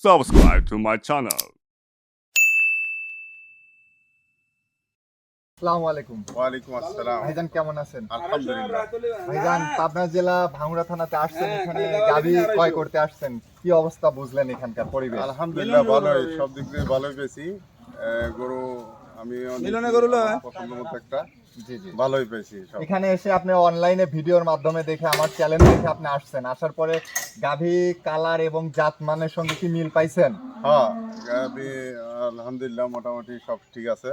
subscribe to my channel. আসসালামু আলাইকুম। ওয়ালাইকুম আসসালাম। ভাইজান কেমন আছেন? আলহামদুলিল্লাহ। ভাইজান পাবনা জেলা ভাঙ্গুড়া থানাতে আসছেন, এখানে গাভী ক্রয় করতে আসছেন, কি অবস্থা বুঝলেন এখানকার পরিবেশ? আলহামদুলিল্লাহ ভালোই, সব দিক দিয়ে ভালোই পেয়েছি। গরু আমি পছন্দ মতো একটা জি জি। ভালোই পেয়েছি সব। এখানে এসে আপনি অনলাইনে ভিডিওর মাধ্যমে দেখে আমার চ্যানেল দেখে আপনি আসছেন, আসার পরে গাভী কালার এবং জাত মানের সঙ্গে কি মিল পাইছেন? হ্যাঁ, আমি আলহামদুলিল্লাহ মোটামুটি সব ঠিক আছে,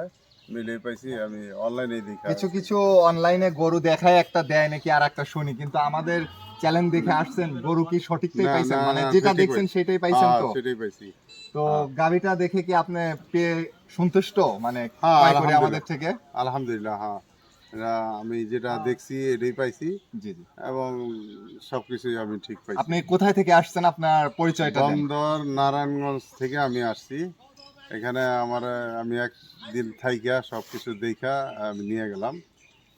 মিলিয়ে পাইছি। আমি অনলাইনেই দেখা কিছু কিছু অনলাইনে গরু দেখায় একটা দেয় নাকি আর একটা শুনি, কিন্তু আমাদের চ্যানেল দেখে আসছেন, গরু কি সঠিকটাই পাইছেন? মানে যেটা সেটাই দেখছেন পাইছি। সেটাই পাইছেন তো? সেটাই পাইছি। তো গাভীটা দেখে কি আপনি পেয়ে সন্তুষ্ট, মানে হ্যাঁ, ক্রয় করে আমাদের থেকে? আলহামদুলিল্লাহ। হ্যাঁ, এটা আমি যেটা দেখছি এটাই পাইছি জি জি। এবং সবকিছুই আমি ঠিক পাইছি। আপনি কোথায় থেকে আসছেন, আপনার পরিচয়টা দেন। বন্দর নারায়ণগঞ্জ থেকে আমি আসছি। এখানে আমি একদিন থাইকা সবকিছু দেখা আমি নিয়ে গেলাম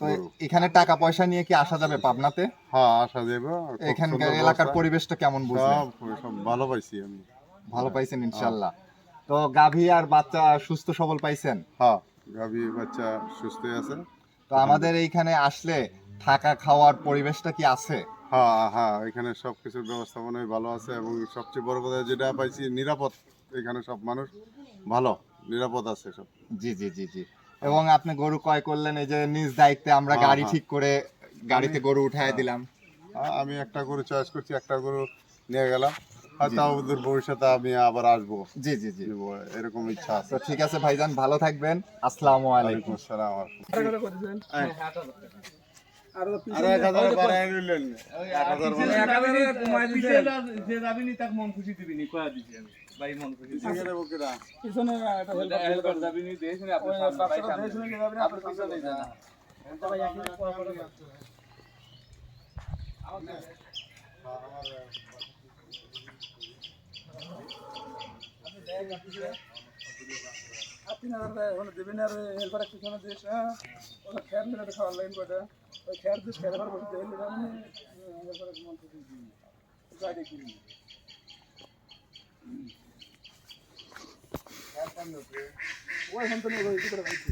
তো গরু। এখানে টাকা পয়সা নিয়ে কি আসা যাবে পাবনাতে? হ্যাঁ, আসা যাবে। খুব এখানকার সুন্দর এলাকার ব্যবস্থা। পরিবেশটা কেমন বুঝলেন? সব ভালো পাইছি আমি। ভালো পাইছেন ইনশাল্লাহ? তো গাভী আর বাচ্চা সুস্থ সবল পাইছেন? হ্যাঁ, গাভী বাচ্চা সুস্থই আছে। তো আমাদের এইখানে আসলে থাকা খাওয়ার পরিবেশটা কি আছে? হ্যাঁ, এখানে সবকিছুর ব্যবস্থাপনাই ভালো আছে এবং সবচেয়ে বড় কথা যেটা পাইছি নিরাপদ। এখানে সব মানুষ ভালো, নিরাপদ আছে সব। জি জি জি জি। এবং আপনি গরু ক্রয় করলেন, এই যে নিজ দায়িত্বে আমরা হ্যাঁ, গাড়ি হ্যাঁ। ঠিক করে গাড়িতে গরু উঠায় দিলাম। আমি একটা গরু চয়েস করছি, একটা গরু নিয়ে গেলাম। হয়তো আমাদের ভবিষ্যতে আমি আবার আসবো, জি জি জি। নিবো, এরকম ইচ্ছা আছে। তো ঠিক আছে ভাইজান, ভালো থাকবেন। আসসালামু আলাইকুম। ওয়ালাইকুম আসসালাম। আরো আরো 1000 বাড়ায় নিলেন। 1000 পিছনে একটা হেল্পার যাবি নি দেশ নি আপনি বাচ্চাটা দেশ নি যাবেন আপনি পিছনে যান এটা ভাই একই আপনি না ওখানে দেবেন আর হেল্পার পিছনে দেশ হ্যাঁ ওটা খেয়ার মিলে খাওয়ার লাইন কয়টা ওই খেয়ার দেশ খেয়ার বার বসে দেবেন মানে হেল্পার মন থেকে দিন যাই দেখি ওই হন্তনে ওই ভিতরে বাইতে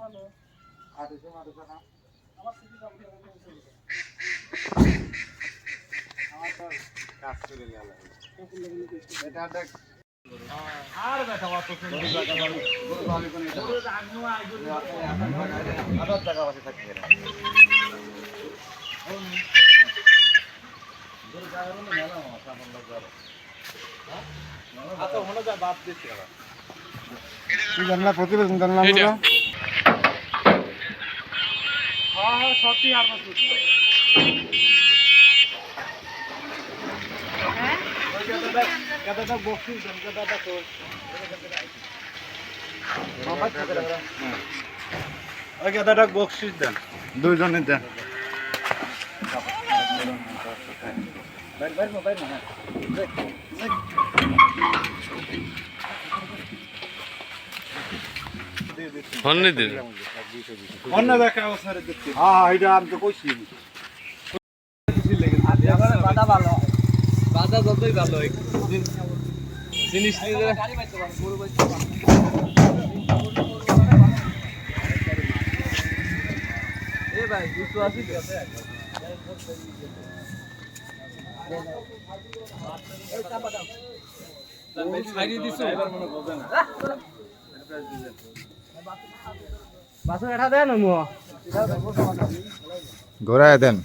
ভালো আমার সিটি কাজ করে গেল। আর বেটা অত সুন্দর জায়গা বাড়ি গরু ভালো করে এটা গরু আগনো আই গরু আবার জায়গা আছে থাকবে না গরু জায়গা হলো মেলা সামন লাগবে হ্যাঁ আচ্ছা হলো যা বাদ দিছি আবার কি জানলা প্রতিবেদন জানলাম আমরা। হ্যাঁ সত্যি আর না কতটা বক্সি দেন, কতটা তো ওই গাদাটা বকশিস দেন, দুইজনের দেন। বাইরে বাইরে বাইরে না অন্য দেখা অবসরে দিচ্ছি। হ্যাঁ, এটা আমি তো কইছি। বাদা ভালো, বাদা যতই ভালো জিনিস নিয়ে এ ভাই দুটো আছে ঘোরায় দেন।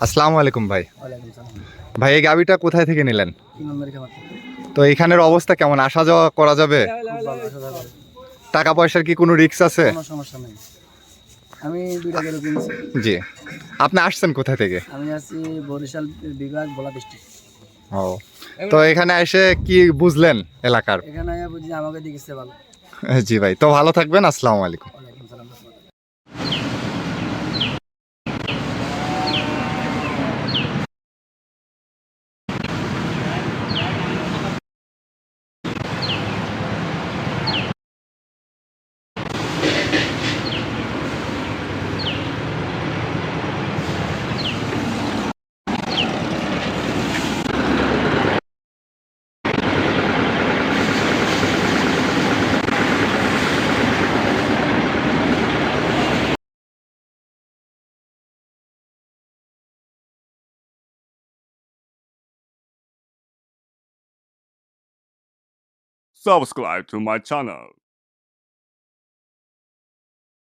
আসসালামু আলাইকুম ভাই। ভাই এই গাবিটা কোথায় থেকে নিলেন? তো এখানের অবস্থা কেমন, আসা যাওয়া করা যাবে? টাকা পয়সার কি কোনো রিস্ক আছে? কোনো সমস্যা নেই। আমি 2টা গরু কিনছি। জি। আপনি আসছেন কোথা থেকে? আমি আছি বরিশাল বিভাগ ভোলা ডিস্ট্রিক্ট। ও, তো এখানে এসে কি বুঝলেন এলাকার? এখানে আয়া বুঝি আমাকে দেখেছে ভালো। জি ভাই, তো ভালো থাকবেন, আসসালামু আলাইকুম। ওয়ালাইকুম সালাম। Subscribe to my channel.